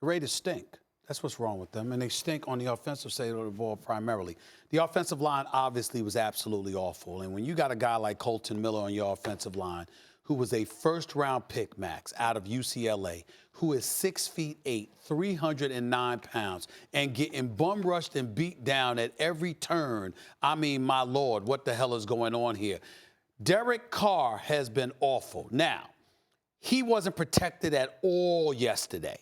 The Raiders stink. That's what's wrong with them. And they stink on the offensive side of the ball primarily. The offensive line obviously was absolutely awful. And when you got a guy like Colton Miller on your offensive line, who was a first-round pick, Max, out of UCLA, who is 6'8", 309 pounds, and getting bum-rushed and beat down at every turn, I mean, my Lord, what the hell is going on here? Derek Carr has been awful. Now, he wasn't protected at all yesterday.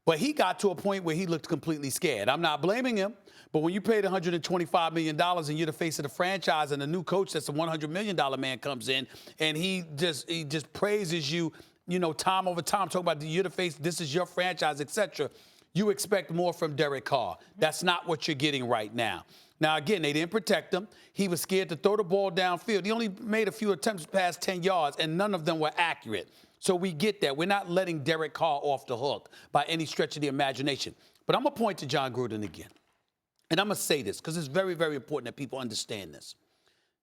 But he got to a point where he looked completely scared. I'm not blaming him, but when you paid $125 million and you're the face of the franchise and a new coach that's a $100 million man comes in and he just praises you, time over time, talking about you're the face, this is your franchise, etc., you expect more from Derek Carr. That's not what you're getting right now. Now, again, they didn't protect him. He was scared to throw the ball downfield. He only made a few attempts past 10 yards, and none of them were accurate. So we get that. We're not letting Derek Carr off the hook by any stretch of the imagination. But I'm going to point to Jon Gruden again. And I'm going to say this because it's very, very important that people understand this.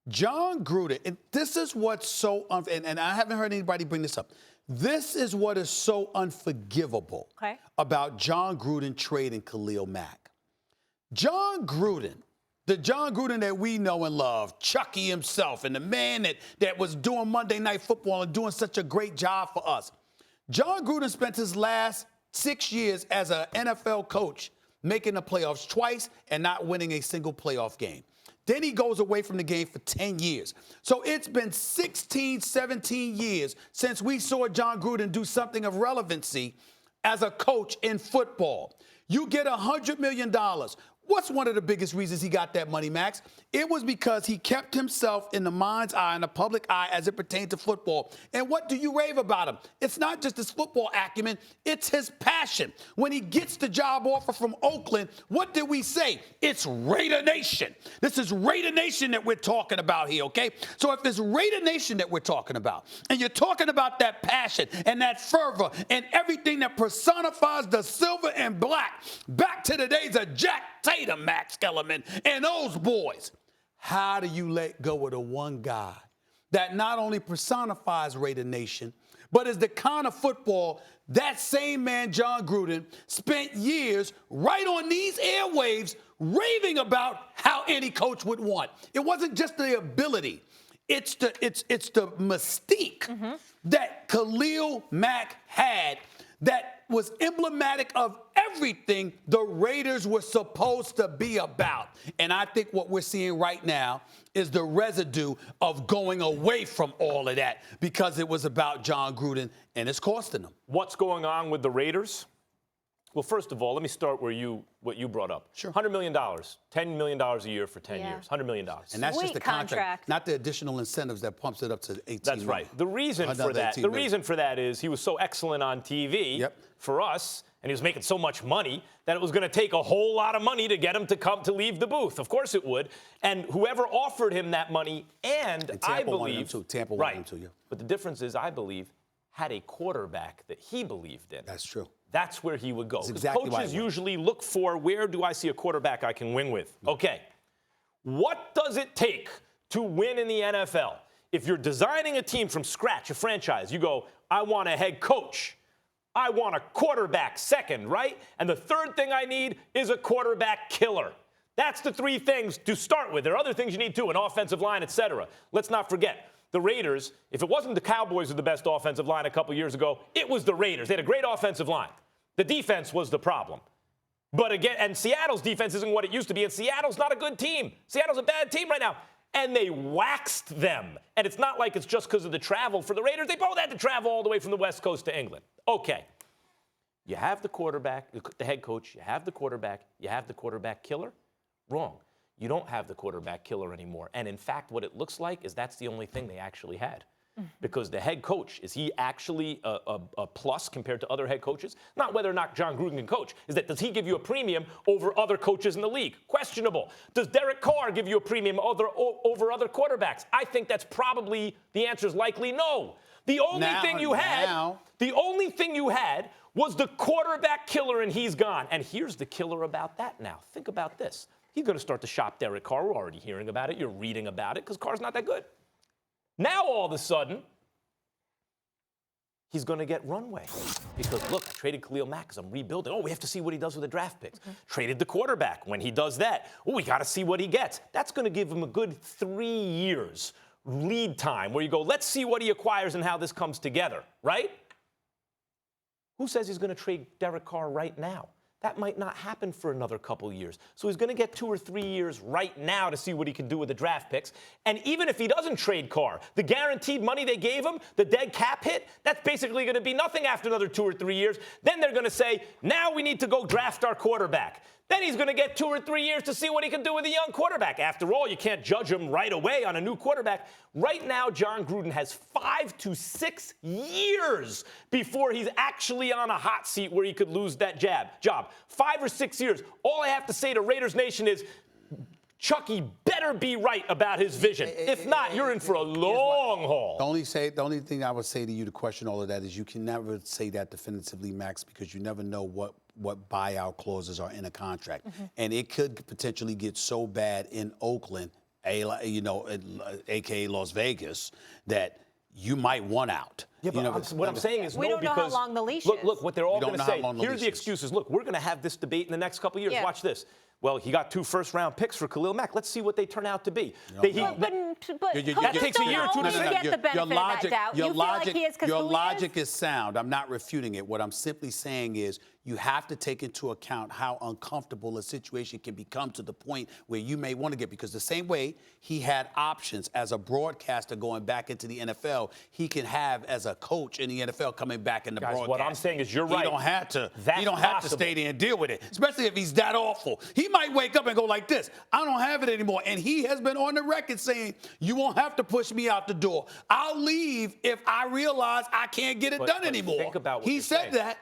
Jon Gruden, and this is what's so, and I haven't heard anybody bring this up. This is what is so unforgivable about Jon Gruden trading Khalil Mack. Jon Gruden, the Jon Gruden that we know and love, Chucky himself, and the man that was doing Monday Night Football and doing such a great job for us. Jon Gruden spent his last 6 years as an NFL coach making the playoffs twice and not winning a single playoff game. Then he goes away from the game for 10 years. So it's been 16, 17 years since we saw Jon Gruden do something of relevancy as a coach in football. You get $100 million. What's one of the biggest reasons he got that money, Max? It was because he kept himself in the mind's eye, in the public eye, as it pertained to football. And what do you rave about him? It's not just his football acumen, it's his passion. When he gets the job offer from Oakland, what did we say? It's Raider Nation. This is Raider Nation that we're talking about here, okay? So if it's Raider Nation that we're talking about, and you're talking about that passion and that fervor and everything that personifies the silver and black back to the days of Jack Tatum, Max Kellerman, and those boys. How do you let go of the one guy that not only personifies Raider Nation, but is the kind of football that same man, Jon Gruden, spent years right on these airwaves raving about how any coach would want? It wasn't just the ability. It's the mystique that Khalil Mack had that was emblematic of everything the Raiders were supposed to be about. And I think what we're seeing right now is the residue of going away from all of that because it was about Jon Gruden, and it's costing them. What's going on with the Raiders? Well, first of all, let me start what you brought up. Sure. $100 million, $10 million a year for 10 years. $100 million. And that's just the contract, not the additional incentives that pumps it up to 18 That's right. The reason for that is he was so excellent on TV for us, and he was making so much money that it was going to take a whole lot of money to get him to leave the booth. Of course it would. And whoever offered him that money, and I believe, Tampa wanted him to, yeah. But the difference is, I believe, had a quarterback that he believed in. That's true. That's where he would go. Because exactly coaches usually look for, where do I see a quarterback I can win with? Okay. What does it take to win in the NFL? If you're designing a team from scratch, a franchise, you go, I want a head coach. I want a quarterback second, right? And the third thing I need is a quarterback killer. That's the three things to start with. There are other things you need too, an offensive line, etc. Let's not forget. The Raiders, if it wasn't the Cowboys with the best offensive line a couple years ago, it was the Raiders. They had a great offensive line. The defense was the problem. But again, and Seattle's defense isn't what it used to be, and Seattle's not a good team. Seattle's a bad team right now. And they waxed them. And it's not like it's just because of the travel for the Raiders. They both had to travel all the way from the West Coast to England. Okay. You have the quarterback, the head coach, you have the quarterback killer. Wrong. You don't have the quarterback killer anymore. And in fact, what it looks like is that's the only thing they actually had. Because the head coach, is he actually a plus compared to other head coaches? Not whether or not Jon Gruden can coach. Is that, does he give you a premium over other coaches in the league? Questionable. Does Derek Carr give you a premium over other quarterbacks? I think that's probably, the answer is likely no. The only thing you had was the quarterback killer, and he's gone. And here's the killer about that now. Think about this. He's going to start to shop Derek Carr. We're already hearing about it. You're reading about it because Carr's not that good. Now, all of a sudden, he's going to get runway. Because, look, I traded Khalil Mack because I'm rebuilding. Oh, we have to see what he does with the draft picks. Traded the quarterback. When he does that, oh, we got to see what he gets. That's going to give him a good 3 years lead time where you go, let's see what he acquires and how this comes together, right? Who says he's going to trade Derek Carr right now? That might not happen for another couple years. So he's going to get 2 or 3 years right now to see what he can do with the draft picks. And even if he doesn't trade Carr, the guaranteed money they gave him, the dead cap hit, that's basically going to be nothing after another 2 or 3 years. Then they're going to say, now we need to go draft our quarterback. Then he's going to get 2 or 3 years to see what he can do with a young quarterback. After all, you can't judge him right away on a new quarterback. Right now, Jon Gruden has 5 to 6 years before he's actually on a hot seat where he could lose that job. 5 or 6 years. All I have to say to Raiders Nation is, Chucky better be right about his vision. If not, you're in for a long haul. The only thing I would say to you to question all of that is you can never say that definitively, Max, because you never know what buyout clauses are in a contract. And it could potentially get so bad in Oakland, aka Las Vegas, that you might want out. Yeah, but what I'm saying is we don't know how long the leash is. Look, what they're all going to say. Here's the excuses. Look, we're going to have this debate in the next couple of years. Yeah. Watch this. Well, he got 2 first-round picks for Khalil Mack. Let's see what they turn out to be. That takes a year or two to get the benefit of that doubt. Your logic is sound. I'm not refuting it. What I'm simply saying is you have to take into account how uncomfortable a situation can become to the point where you may want to get, because the same way he had options as a broadcaster going back into the NFL, he can have as a coach in the NFL coming back in the broadcast. What I'm saying is you're right. He don't have to stay there and deal with it, especially if he's that awful. He might wake up and go like this, I don't have it anymore. And he has been on the record saying, you won't have to push me out the door. I'll leave if I realize I can't get it done anymore. Think about what he said saying. that.